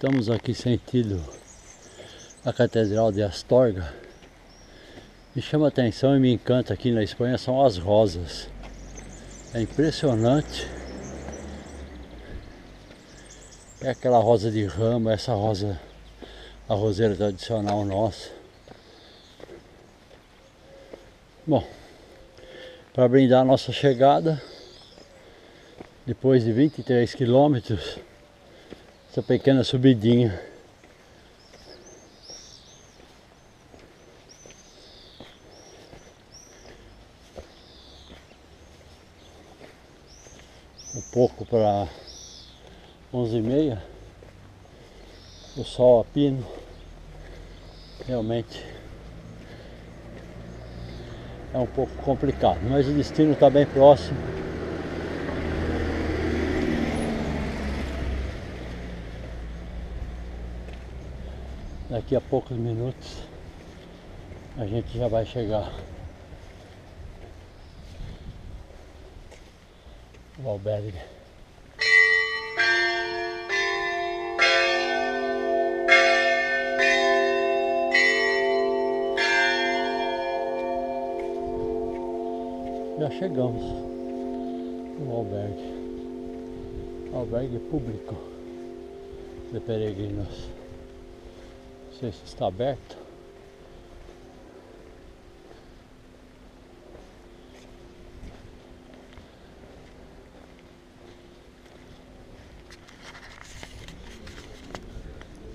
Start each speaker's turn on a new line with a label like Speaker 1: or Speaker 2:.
Speaker 1: Estamos aqui sentido a Catedral de Astorga. Me chama a atenção e me encanta aqui na Espanha são as rosas. É impressionante. É aquela rosa de ramo, essa rosa, a roseira tradicional nossa. Bom, para brindar a nossa chegada, depois de 23 quilômetros, essa pequena subidinha. Um pouco para 11h30, o sol a pino, realmente é um pouco complicado, mas o destino está bem próximo. Daqui a poucos minutos a gente já vai chegar no albergue. Já chegamos no albergue público de peregrinos. Não sei se está aberto.